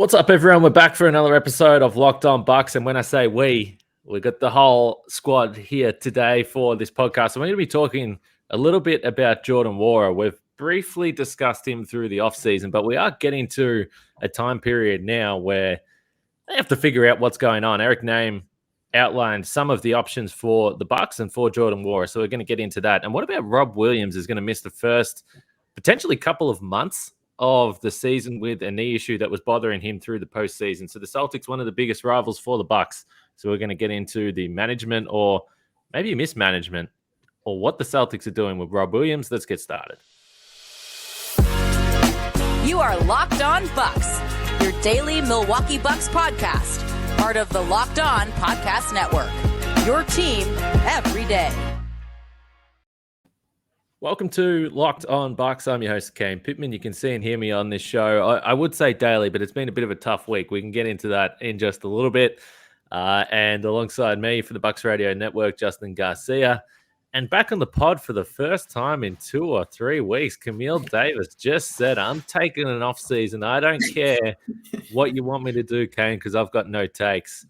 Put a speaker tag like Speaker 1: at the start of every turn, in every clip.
Speaker 1: What's up, everyone? We're back for another episode of Locked On Bucks. And when I say we got the whole squad here today for this podcast. And we're going to be talking a little bit about Jordan Nwora. We've briefly discussed him through the offseason, but we are getting to a time period now where they have to figure out what's going on. Eric Name outlined some of the options for the Bucks and for Jordan Nwora. So we're going to get into that. And what about Rob Williams is going to miss the first potentially couple of months of the season with a knee issue that was bothering him through the postseason. So the Celtics, one of the biggest rivals for the Bucks. So we're going to get into the management or maybe mismanagement or what the Celtics are doing with Rob Williams. Let's get started.
Speaker 2: You are Locked On Bucks, your daily Milwaukee Bucks podcast, part of the Locked On Podcast Network, your team every day.
Speaker 1: Welcome to Locked On Bucks. I'm your host, Kane Pittman. You can see and hear me on this show. I would say daily, but it's been a bit of a tough week. We can get into that in just a little bit. And alongside me for the Bucks Radio Network, Justin Garcia. And back on the pod for the first time in 2 or 3 weeks, Camille Davis just said, I'm taking an off season. I don't care what you want me to do, Kane, because I've got no takes.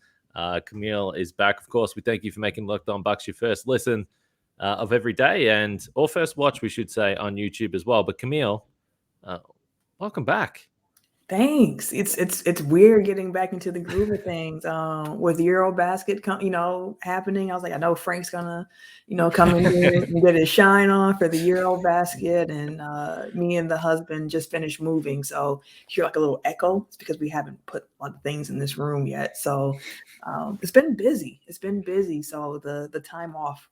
Speaker 1: Camille is back. Of course, we thank you for making Locked On Bucks your first listen of every day or first watch, we should say, on YouTube as well. But Camille, welcome back.
Speaker 3: Thanks. It's weird getting back into the groove of things. With Eurobasket, happening. I was like, I know Frank's gonna, come in here and get his shine on for the Eurobasket, and me and the husband just finished moving, so hear like a little echo. It's because we haven't put a lot of things in this room yet. So it's been busy. So the time off,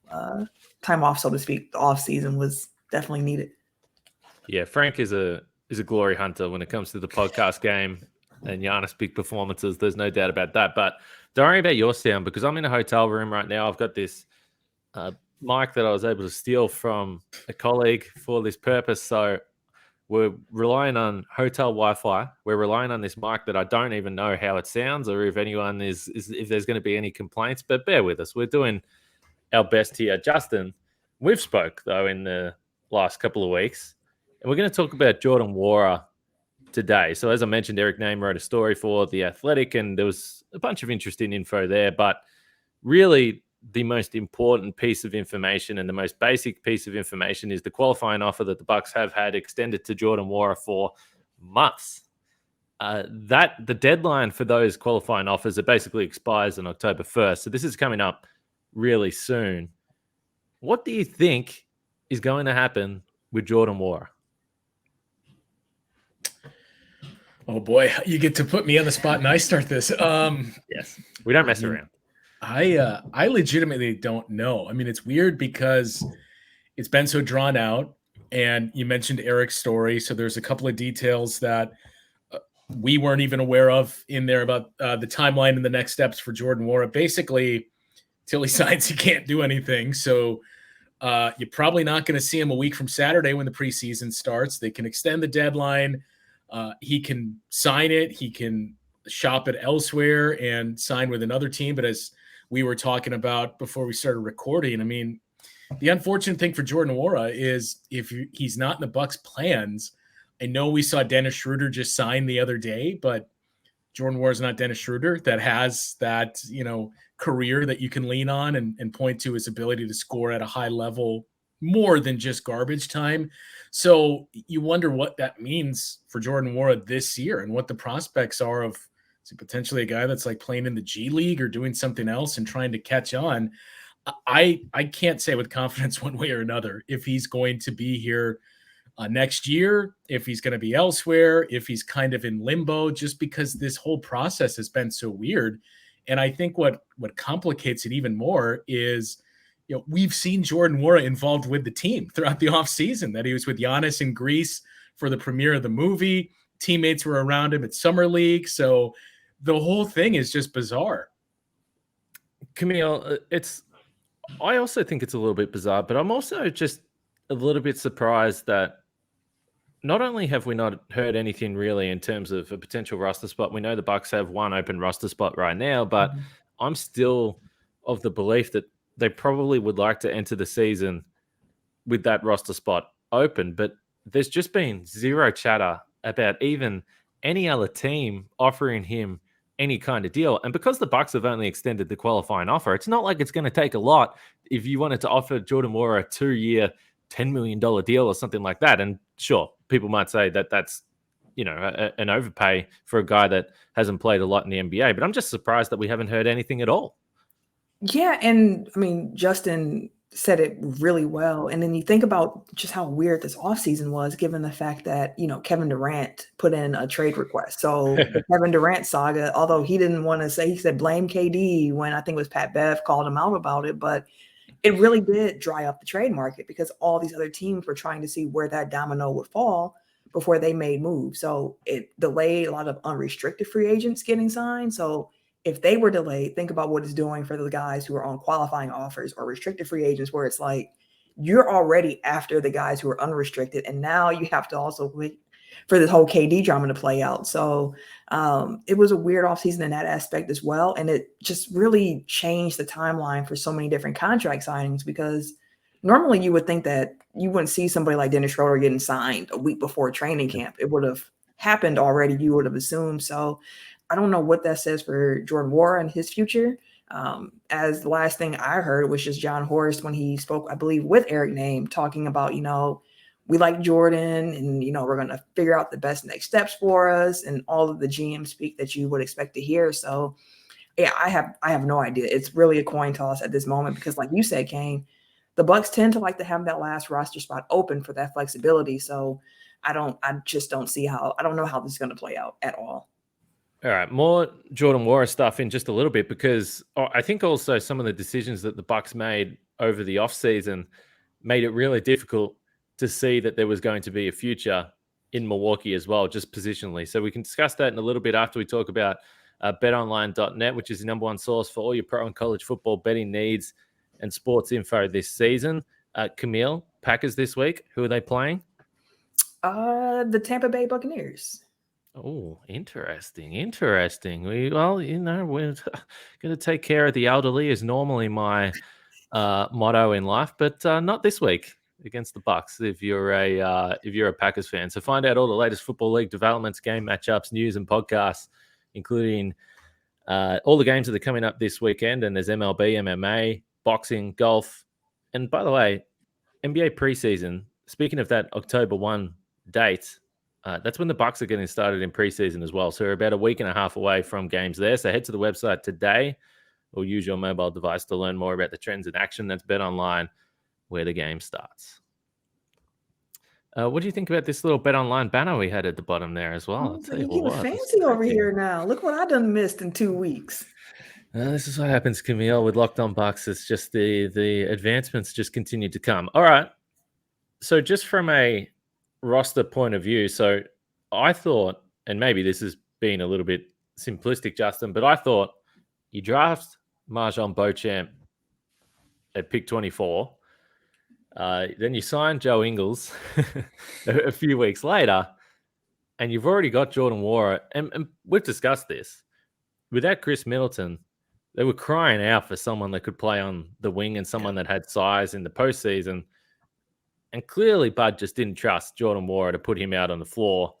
Speaker 3: so to speak, the off season was definitely needed.
Speaker 1: Yeah, Frank is a glory hunter when it comes to the podcast game and Giannis big performances. There's no doubt about that. But don't worry about your sound because I'm in a hotel room right now. I've got this mic that I was able to steal from a colleague for this purpose. So we're relying on hotel Wi-Fi. We're relying on this mic that I don't even know how it sounds or if anyone if there's going to be any complaints. But bear with us. We're doing our best here. Justin, we've spoke, though, in the last couple of weeks. And we're going to talk about Jordan Nwora today. So as I mentioned, Eric Name wrote a story for The Athletic, and there was a bunch of interesting info there. But really, the most important piece of information and the most basic piece of information is the qualifying offer that the Bucks have had extended to Jordan Nwora for months. The deadline for those qualifying offers, it basically expires on October 1st. So this is coming up really soon. What do you think is going to happen with Jordan Nwora?
Speaker 4: Oh boy, you get to put me on the spot and I start this.
Speaker 1: Yes, we don't mess around.
Speaker 4: I legitimately don't know. I mean, it's weird because it's been so drawn out, and you mentioned Eric's story, so there's a couple of details that we weren't even aware of in there about the timeline and the next steps for Jordan Nwora. Basically, till he signs, he can't do anything. So you're probably not going to see him a week from Saturday when the preseason starts. They can extend the deadline. He can sign it. He can shop it elsewhere and sign with another team. But as we were talking about before we started recording, I mean, the unfortunate thing for Jordan Nwora is if he's not in the Bucks' plans. I know we saw Dennis Schroeder just sign the other day, but Jordan Nwora is not Dennis Schroeder that has that, career that you can lean on and point to his ability to score at a high level more than just garbage time. So you wonder what that means for Jordan Nwora this year and what the prospects are of potentially a guy that's like playing in the G League or doing something else and trying to catch on. I can't say with confidence one way or another if he's going to be here next year, if he's going to be elsewhere, if he's kind of in limbo, just because this whole process has been so weird. And I think what complicates it even more is, we've seen Jordan Nwora involved with the team throughout the offseason, that he was with Giannis in Greece for the premiere of the movie. Teammates were around him at Summer League. So the whole thing is just bizarre.
Speaker 1: Camille, I also think it's a little bit bizarre, but I'm also just a little bit surprised that not only have we not heard anything really in terms of a potential roster spot, we know the Bucks have one open roster spot right now, but I'm still of the belief that they probably would like to enter the season with that roster spot open, but there's just been zero chatter about even any other team offering him any kind of deal. And because the Bucks have only extended the qualifying offer, it's not like it's going to take a lot if you wanted to offer Jordan Nwora a 2-year, $10 million deal or something like that. And sure, people might say that that's, an overpay for a guy that hasn't played a lot in the NBA. But I'm just surprised that we haven't heard anything at all.
Speaker 3: Yeah, and I mean, Justin said it really well. And then you think about just how weird this offseason was, given the fact that, Kevin Durant put in a trade request. So the Kevin Durant saga, although he didn't want to say, he said blame KD when I think it was Pat Bev called him out about it. But it really did dry up the trade market because all these other teams were trying to see where that domino would fall before they made moves. So it delayed a lot of unrestricted free agents getting signed. So if they were delayed, think about what it's doing for the guys who are on qualifying offers or restricted free agents, where it's like you're already after the guys who are unrestricted. And now you have to also wait for this whole KD drama to play out. So it was a weird offseason in that aspect as well. And it just really changed the timeline for so many different contract signings, because normally you would think that you wouldn't see somebody like Dennis Schroeder getting signed a week before training camp. It would have happened already, you would have assumed. So I don't know what that says for Jordan Nwora and his future. As the last thing I heard was just John Horst when he spoke, I believe, with Eric Name, talking about, we like Jordan and, we're going to figure out the best next steps for us, and all of the GM speak that you would expect to hear. So, yeah, I have no idea. It's really a coin toss at this moment because, like you said, Kane, the Bucks tend to like to have that last roster spot open for that flexibility. So I don't know how this is going to play out at all.
Speaker 1: All right, more Jordan Nwora stuff in just a little bit, because I think also some of the decisions that the Bucks made over the offseason made it really difficult to see that there was going to be a future in Milwaukee as well, just positionally. So we can discuss that in a little bit after we talk about betonline.net, which is the number one source for all your pro and college football betting needs and sports info this season. Camille, Packers this week, who are they playing?
Speaker 3: The Tampa Bay Buccaneers.
Speaker 1: Oh, interesting. We're going to take care of the elderly is normally my motto in life, but not this week against the Bucks. If you're a Packers fan, so find out all the latest football league developments, game matchups, news, and podcasts, including all the games that are coming up this weekend. And there's MLB, MMA, boxing, golf, and by the way, NBA preseason. Speaking of that October 1 date. That's when the Bucks are getting started in preseason as well. So we're about a week and a half away from games there. So head to the website today or use your mobile device to learn more about the trends in action. That's BetOnline, where the game starts. What do you think about this little BetOnline banner we had at the bottom there as well? I'll tell you
Speaker 3: what, fancy over here now. Look what I done missed in 2 weeks.
Speaker 1: This is what happens, Camille, with Locked On Bucks. It's just the advancements just continue to come. All right. So just from a roster point of view, so I thought, and maybe this is being a little bit simplistic, Justin, but I thought you draft Marjon Beauchamp at pick 24, then you sign Joe Ingles a few weeks later, and you've already got Jordan Nwora, and we've discussed this. Without Chris Middleton, they were crying out for someone that could play on the wing and someone that had size in the postseason. And clearly, Bud just didn't trust Jordan Nwora to put him out on the floor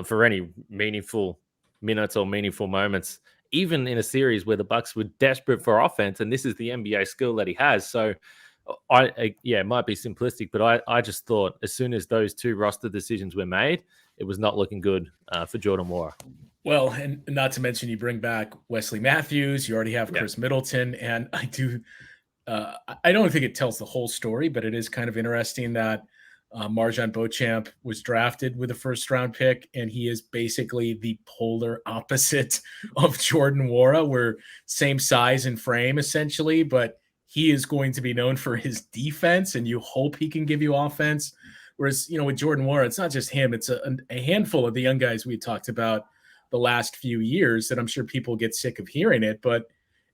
Speaker 1: for any meaningful minutes or meaningful moments, even in a series where the Bucks were desperate for offense. And this is the NBA skill that he has. So, it might be simplistic, but I just thought as soon as those two roster decisions were made, it was not looking good for Jordan Nwora.
Speaker 4: Well, and not to mention you bring back Wesley Matthews. You already have Chris Middleton. And I don't think it tells the whole story, but it is kind of interesting that Marjon Beauchamp was drafted with a first-round pick, and he is basically the polar opposite of Jordan Nwora. We're same size and frame, essentially, but he is going to be known for his defense, and you hope he can give you offense. Whereas, with Jordan Nwora, it's not just him. It's a handful of the young guys we talked about the last few years that I'm sure people get sick of hearing it, but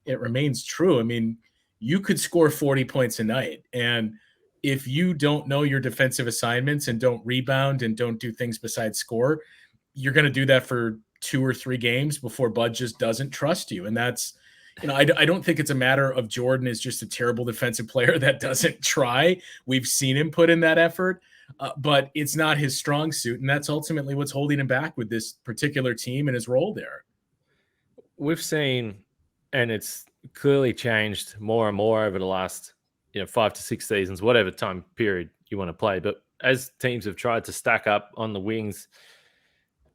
Speaker 4: it remains true. I mean, you could score 40 points a night. And if you don't know your defensive assignments and don't rebound and don't do things besides score, you're going to do that for 2 or 3 games before Bud just doesn't trust you. And that's, I don't think it's a matter of Jordan is just a terrible defensive player that doesn't try. We've seen him put in that effort. but it's not his strong suit. And that's ultimately what's holding him back with this particular team and his role there.
Speaker 1: We've seen, and it's clearly changed more and more over the last 5 to 6 seasons, whatever time period you want to play. But as teams have tried to stack up on the wings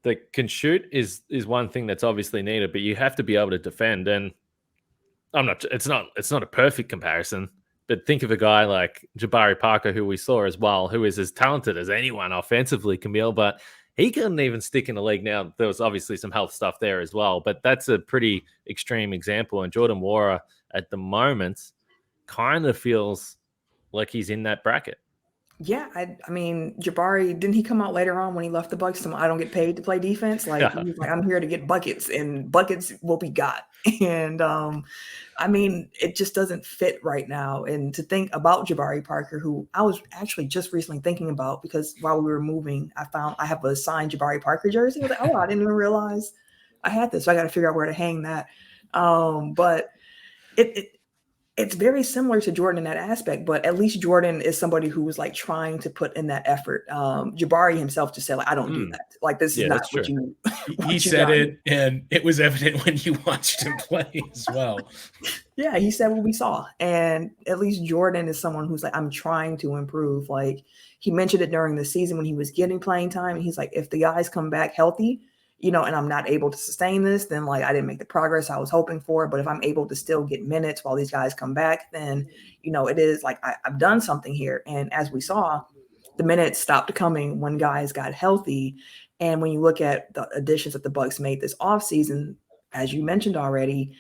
Speaker 1: that can shoot is one thing that's obviously needed, but you have to be able to defend. And it's not a perfect comparison, but think of a guy like Jabari Parker, who we saw as well, who is as talented as anyone offensively, Camille, but he couldn't even stick in the league. Now, there was obviously some health stuff there as well, but that's a pretty extreme example. And Jordan Nwora at the moment kind of feels like he's in that bracket.
Speaker 3: Yeah, I mean, Jabari, didn't he come out later on when he left the Bucks? I don't get paid to play defense. Like, he was like, I'm here to get buckets, and buckets will be got. And I mean, it just doesn't fit right now. And to think about Jabari Parker, who I was actually just recently thinking about, because while we were moving, I have a signed Jabari Parker jersey. I was like, I didn't even realize I had this. So I got to figure out where to hang that. But it's very similar to Jordan in that aspect, but at least Jordan is somebody who was like trying to put in that effort. Jabari himself just said, like, I don't do that. Like, this is not what you.
Speaker 4: He said it, and it was evident when you watched him play as well.
Speaker 3: Yeah, he said what we saw, and at least Jordan is someone who's like, I'm trying to improve. Like, he mentioned it during the season when he was getting playing time, and he's like, if the guys come back healthy, and I'm not able to sustain this, then like I didn't make the progress I was hoping for. But if I'm able to still get minutes while these guys come back, then, it is like I've done something here. And as we saw, the minutes stopped coming when guys got healthy. And when you look at the additions that the Bucks made this offseason, as you mentioned already,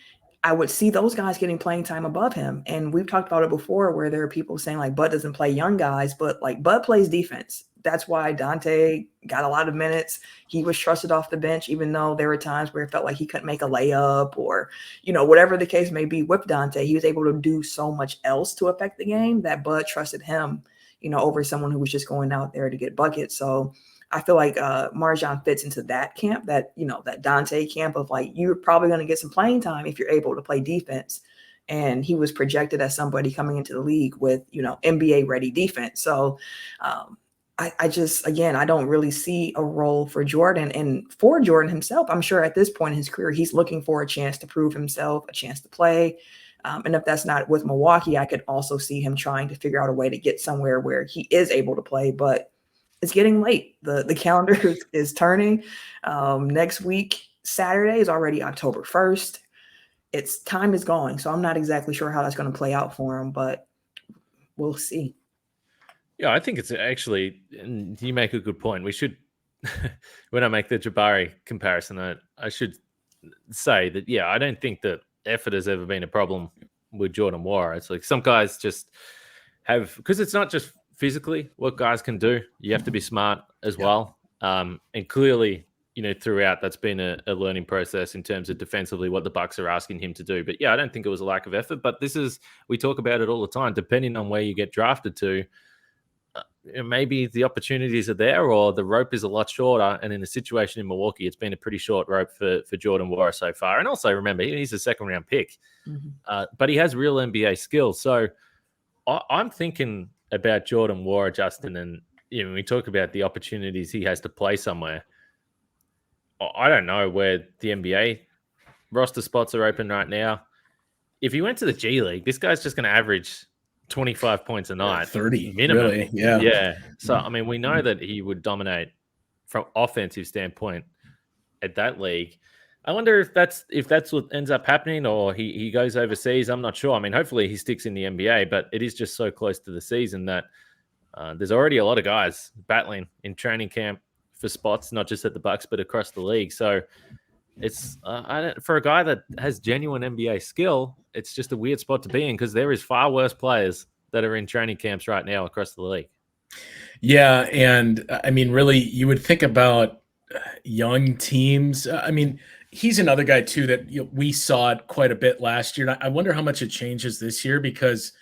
Speaker 3: I would see those guys getting playing time above him. And we've talked about it before where there are people saying like Bud doesn't play young guys, but like Bud plays defense. That's why Dante got a lot of minutes. He was trusted off the bench, even though there were times where it felt like he couldn't make a layup or, whatever the case may be with Dante. He was able to do so much else to affect the game that Bud trusted him, over someone who was just going out there to get buckets. So I feel like Marjon fits into that camp, that Dante camp of like, you're probably going to get some playing time if you're able to play defense. And he was projected as somebody coming into the league with, NBA ready defense. So I don't really see a role for Jordan. And for Jordan himself, I'm sure at this point in his career, he's looking for a chance to prove himself, a chance to play. And if that's not with Milwaukee, I could also see him trying to figure out a way to get somewhere where he is able to play. But it's getting late. The calendar is turning. Next week, Saturday is already October 1st. Time is going. So I'm not exactly sure how that's going to play out for him, but we'll see.
Speaker 1: Yeah, I think it's actually, and you make a good point. We should, when I make the Jabari comparison, I should say that, I don't think that effort has ever been a problem with Jordan Nwora. It's like some guys just have, because it's not just physically what guys can do. You have to be smart as well. And clearly, throughout that's been a learning process in terms of defensively what the Bucks are asking him to do. But I don't think it was a lack of effort, but we talk about it all the time, depending on where you get drafted to. Maybe the opportunities are there or the rope is a lot shorter. And in the situation in Milwaukee, it's been a pretty short rope for Jordan Nwora so far. And also remember, he's a second round pick, but he has real NBA skills. So I'm thinking about Jordan Nwora, Justin, and when we talk about the opportunities he has to play somewhere, I don't know where the NBA roster spots are open right now. If he went to the G League, this guy's just going to average 25 points a night,
Speaker 4: 30
Speaker 1: minimum.
Speaker 4: Really? Yeah.
Speaker 1: So I mean, we know that he would dominate from offensive standpoint at that league. I wonder if that's what ends up happening, or he goes overseas. I'm not sure. I mean, hopefully he sticks in the NBA, but it is just so close to the season that there's already a lot of guys battling in training camp for spots, not just at the Bucks but across the league. So it's for a guy that has genuine NBA skill, it's just a weird spot to be in because there is far worse players that are in training camps right now across the league.
Speaker 4: Yeah, and I mean, really, you would think about young teams. I mean, he's another guy too that we saw it quite a bit last year. And I wonder how much it changes this year because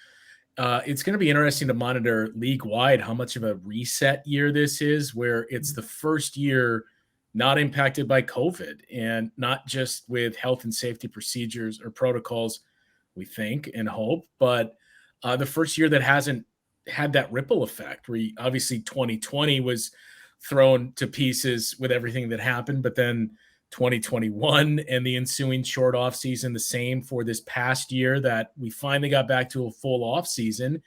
Speaker 4: it's going to be interesting to monitor league-wide how much of a reset year this is, where it's the first year not impacted by COVID and not just with health and safety procedures or protocols, we think and hope, but the first year that hasn't had that ripple effect where obviously 2020 was thrown to pieces with everything that happened, but then 2021 and the ensuing short off season, the same for this past year that we finally got back to a full off season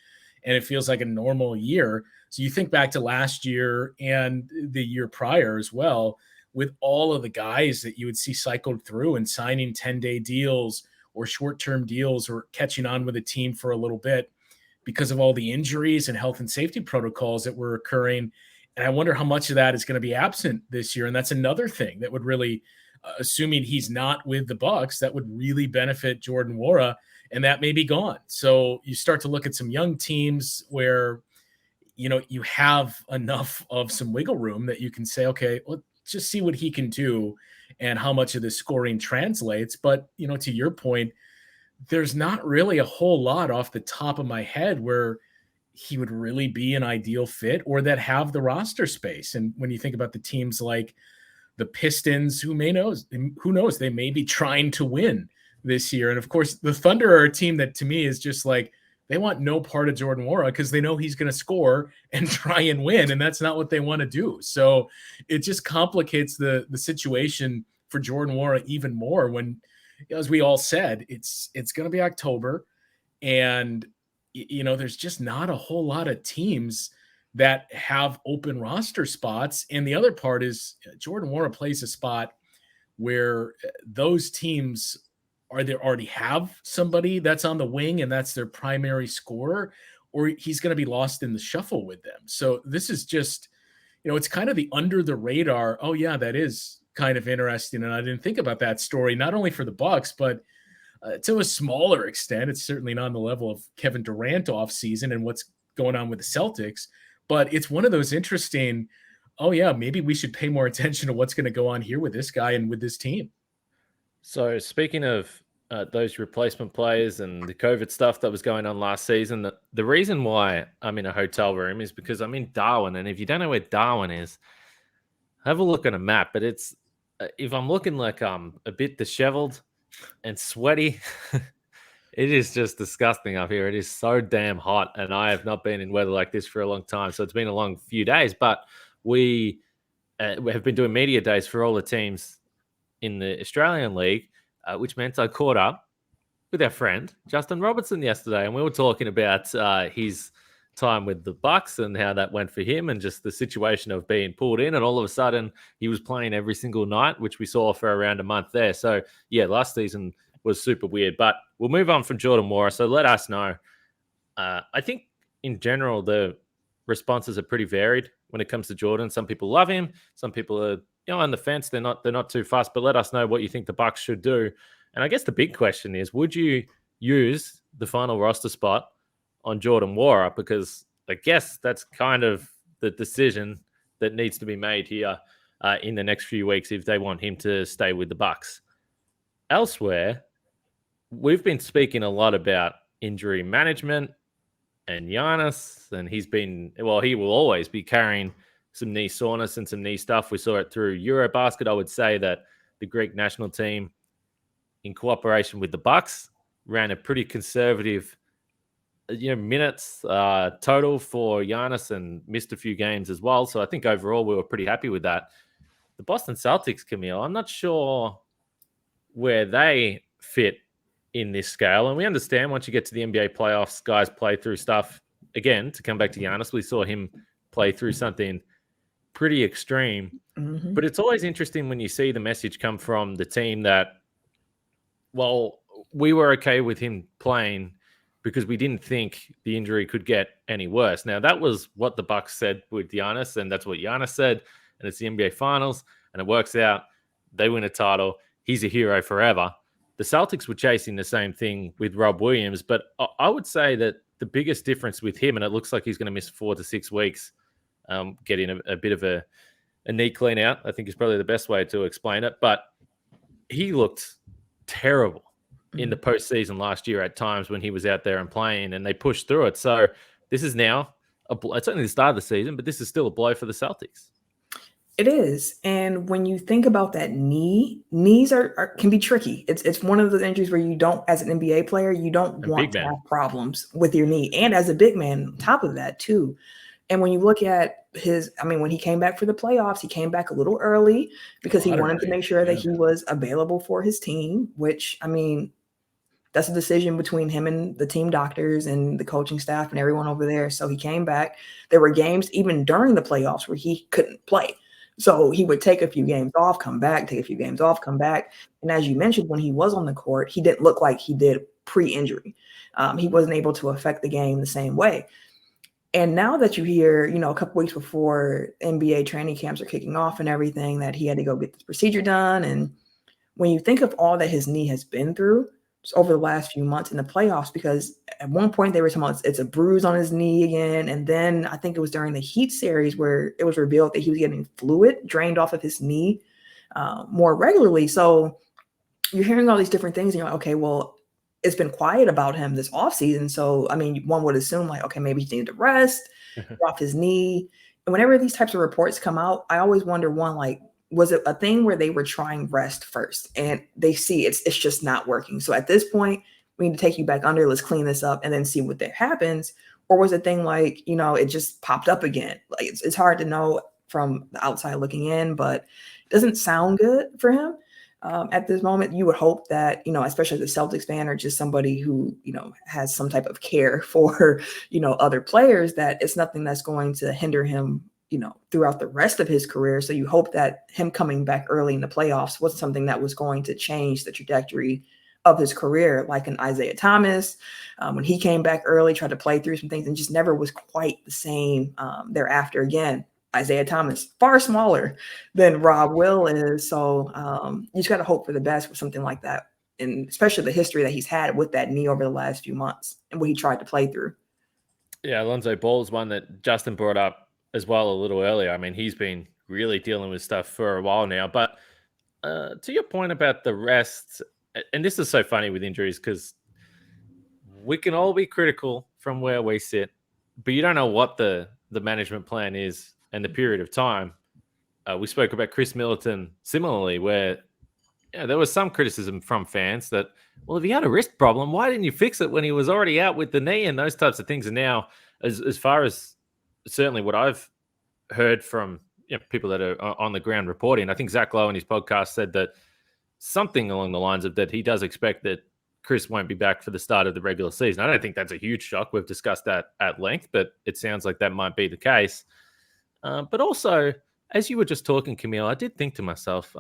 Speaker 4: and it feels like a normal year. So you think back to last year and the year prior as well, with all of the guys that you would see cycled through and signing 10-day deals or short-term deals or catching on with a team for a little bit because of all the injuries and health and safety protocols that were occurring. And I wonder how much of that is going to be absent this year. And that's another thing that would really, assuming he's not with the Bucks, that would really benefit Jordan Nwora, and that may be gone. So you start to look at some young teams where, you have enough of some wiggle room that you can say, okay, let's just see what he can do and how much of the scoring translates. But, to your point, there's not really a whole lot off the top of my head where he would really be an ideal fit or that have the roster space. And when you think about the teams like the Pistons, who knows, they may be trying to win this year. And of course, the Thunder are a team that to me is just like, they want no part of Jordan Nwora because they know he's going to score and try and win. And that's not what they want to do. So it just complicates the situation for Jordan Nwora even more when, as we all said, it's going to be October and, there's just not a whole lot of teams that have open roster spots. And the other part is Jordan Nwora plays a spot where those teams already have somebody that's on the wing and that's their primary scorer, or he's going to be lost in the shuffle with them. So this is just, it's kind of the under the radar. Oh yeah, that is kind of interesting. And I didn't think about that story, not only for the Bucks, but to a smaller extent. It's certainly not on the level of Kevin Durant off season and what's going on with the Celtics, but it's one of those interesting, oh yeah, maybe we should pay more attention to what's going to go on here with this guy and with this team.
Speaker 1: So speaking of those replacement players and the COVID stuff that was going on last season, the reason why I'm in a hotel room is because I'm in Darwin. And if you don't know where Darwin is, have a look on a map. But it's if I'm looking like a bit disheveled and sweaty, it is just disgusting up here. It is so damn hot. And I have not been in weather like this for a long time. So it's been a long few days. But we have been doing media days for all the teams in the Australian League, which meant I caught up with our friend Justin Robertson yesterday, and we were talking about his time with the Bucks and how that went for him, and just the situation of being pulled in, and all of a sudden he was playing every single night, which we saw for around a month there. So yeah, last season was super weird. But we'll move on from Jordan Nwora. So let us know. I think in general the responses are pretty varied when it comes to Jordan. Some people love him, some people are on the fence. They're not too fast, but let us know what you think the Bucks should do. And I guess the big question is, would you use the final roster spot on Jordan Nwora? Because I guess that's kind of the decision that needs to be made here in the next few weeks if they want him to stay with the Bucks. Elsewhere, we've been speaking a lot about injury management and Giannis, and he will always be carrying some knee soreness and some knee stuff. We saw it through Eurobasket. I would say that the Greek national team, in cooperation with the Bucks, ran a pretty conservative, minutes total for Giannis and missed a few games as well. So I think overall we were pretty happy with that. The Boston Celtics, Camille, I'm not sure where they fit in this scale. And we understand once you get to the NBA playoffs, guys play through stuff. Again, to come back to Giannis, we saw him play through something pretty extreme. Mm-hmm. But it's always interesting when you see the message come from the team that, well, we were okay with him playing because we didn't think the injury could get any worse. Now, that was what the Bucks said with Giannis, and that's what Giannis said, and it's the NBA Finals, and it works out. They win a title. He's a hero forever. The Celtics were chasing the same thing with Rob Williams, but I would say that the biggest difference with him, and it looks like he's going to miss 4 to 6 weeks, getting a bit of a knee clean out, I think is probably the best way to explain it. But he looked terrible in the postseason last year at times when he was out there and playing, and they pushed through it. So this is now, it's only the start of the season, but this is still a blow for the Celtics.
Speaker 3: It is. And when you think about that knees can be tricky. It's one of those injuries where you don't, as an NBA player, you don't want to have problems with your knee. And as a big man, on top of that too. And when you look at when he came back for the playoffs, he came back a little early because he wanted to make sure that he was available for his team, which, that's a decision between him and the team doctors and the coaching staff and everyone over there. So he came back. There were games even during the playoffs where he couldn't play. So he would take a few games off, come back, take a few games off, come back. And as you mentioned, when he was on the court, he didn't look like he did pre-injury. He wasn't able to affect the game the same way. And now that you hear, a couple weeks before NBA training camps are kicking off and everything, that he had to go get this procedure done. And when you think of all that his knee has been through over the last few months in the playoffs, because at one point they were talking about it's a bruise on his knee again. And then I think it was during the Heat series where it was revealed that he was getting fluid drained off of his knee more regularly. So you're hearing all these different things and you're like, okay, well, it's been quiet about him this offseason. So, one would assume like, okay, maybe he needed to rest, off his knee. And whenever these types of reports come out, I always wonder, one, like, was it a thing where they were trying rest first and they see it's just not working? So at this point, we need to take you back under, let's clean this up and then see what that happens. Or was it a thing like, it just popped up again? Like it's hard to know from the outside looking in, but it doesn't sound good for him. At this moment, you would hope that, especially as a Celtics fan or just somebody who, has some type of care for, other players, that it's nothing that's going to hinder him, throughout the rest of his career. So you hope that him coming back early in the playoffs was something that was going to change the trajectory of his career, like an Isaiah Thomas, when he came back early, tried to play through some things and just never was quite the same thereafter. Again, Isaiah Thomas, far smaller than Rob Will is. So you just got to hope for the best with something like that. And especially the history that he's had with that knee over the last few months and what he tried to play through.
Speaker 1: Yeah, Alonzo Ball is one that Justin brought up as well a little earlier. He's been really dealing with stuff for a while now. But to your point about the rest, and this is so funny with injuries because we can all be critical from where we sit, but you don't know what the management plan is and the period of time. We spoke about Chris Middleton similarly, where there was some criticism from fans that, well, if he had a wrist problem, why didn't you fix it when he was already out with the knee and those types of things? And now, as far as certainly what I've heard from people that are on the ground reporting, I think Zach Lowe in his podcast said that something along the lines of that he does expect that Chris won't be back for the start of the regular season. I don't think that's a huge shock. We've discussed that at length, but it sounds like that might be the case. But also, as you were just talking, Camille, I did think to myself,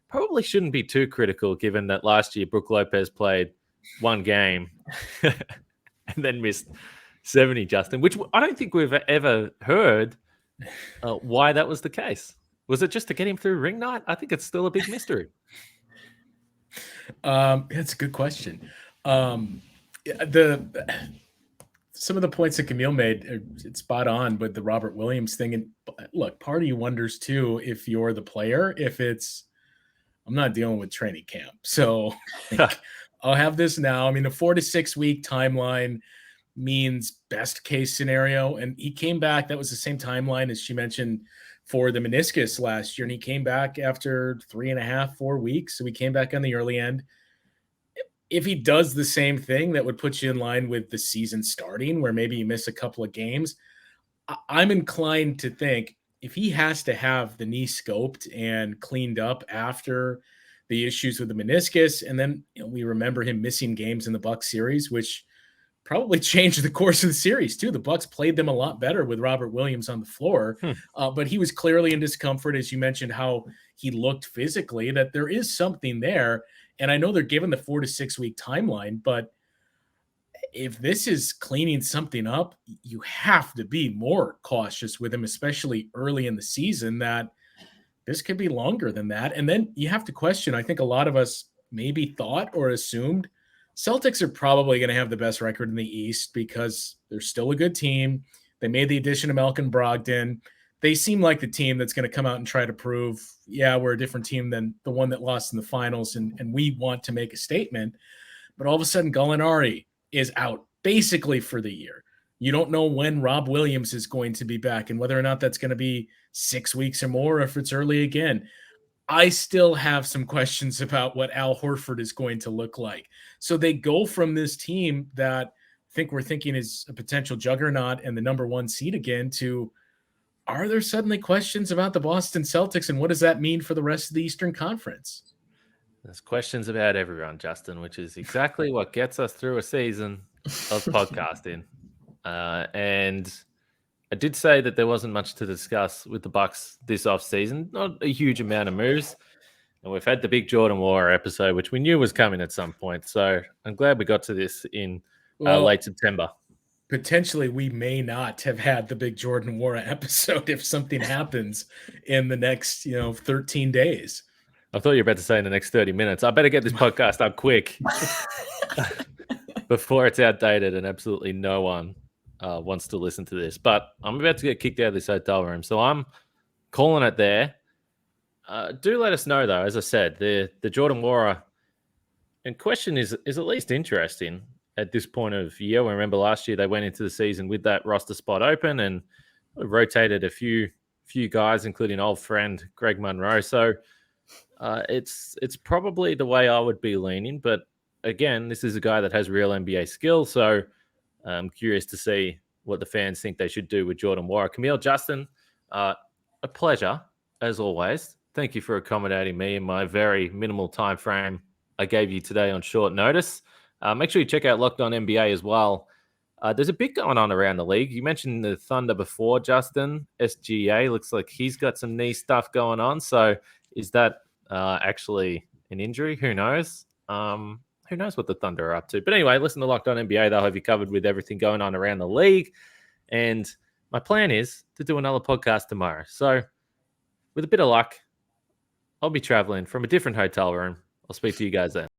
Speaker 1: probably shouldn't be too critical given that last year Brook Lopez played one game and then missed 70, Justin, which I don't think we've ever heard why that was the case. Was it just to get him through ring night? I think it's still a big mystery.
Speaker 4: That's a good question. Some of the points that Camille made, it's spot on with the Robert Williams thing. And look, part of you wonders too, if you're the player, if it's, I'm not dealing with training camp. So I'll have this now. A 4 to 6 week timeline means best case scenario. And he came back. That was the same timeline as she mentioned for the meniscus last year. And he came back after 3.5, 4 weeks. So he came back on the early end. If he does the same thing, that would put you in line with the season starting, where maybe you miss a couple of games. I'm inclined to think if he has to have the knee scoped and cleaned up after the issues with the meniscus, and then we remember him missing games in the Bucks series, which probably changed the course of the series too. The Bucks played them a lot better with Robert Williams on the floor, but he was clearly in discomfort, as you mentioned, how he looked physically, that there is something there. And I know they're given the 4 to 6 week timeline, but if this is cleaning something up, you have to be more cautious with him, especially early in the season, that this could be longer than that. And then you have to question, I think a lot of us maybe thought or assumed Celtics are probably going to have the best record in the East because they're still a good team. They made the addition of Malcolm Brogdon. They seem like the team that's going to come out and try to prove, yeah, we're a different team than the one that lost in the finals, and we want to make a statement. But all of a sudden, Gallinari is out basically for the year. You don't know when Rob Williams is going to be back and whether or not that's going to be 6 weeks or more, if it's early again. I still have some questions about what Al Horford is going to look like. So they go from this team that I think we're thinking is a potential juggernaut and the number 1 seed again to, are there suddenly questions about the Boston Celtics, and what does that mean for the rest of the Eastern Conference?
Speaker 1: There's questions about everyone, Justin, which is exactly what gets us through a season of podcasting. And I did say that there wasn't much to discuss with the Bucks this offseason, not a huge amount of moves. And we've had the big Jordan Nwora episode, which we knew was coming at some point. So I'm glad we got to this in late September.
Speaker 4: Potentially, we may not have had the big Jordan Nwora episode if something happens in the next, 13 days.
Speaker 1: I thought you were about to say in the next 30 minutes. I better get this podcast up quick before it's outdated and absolutely no one wants to listen to this. But I'm about to get kicked out of this hotel room, so I'm calling it there. Do let us know, though. As I said, the Jordan Nwora in question is at least interesting at this point of year. We remember last year they went into the season with that roster spot open and rotated a few guys, including old friend Greg Monroe. So it's probably the way I would be leaning. But again, this is a guy that has real NBA skill, so I'm curious to see what the fans think they should do with Jordan Nwora. Camille, Justin, a pleasure as always. Thank you for accommodating me in my very minimal time frame I gave you today on short notice. Make sure you check out Locked On NBA as well. There's a bit going on around the league. You mentioned the Thunder before, Justin. SGA looks like he's got some knee stuff going on. So is that actually an injury? Who knows? Who knows what the Thunder are up to? But anyway, listen to Locked On NBA. They'll have you covered with everything going on around the league. And my plan is to do another podcast tomorrow. So with a bit of luck, I'll be traveling from a different hotel room. I'll speak to you guys then.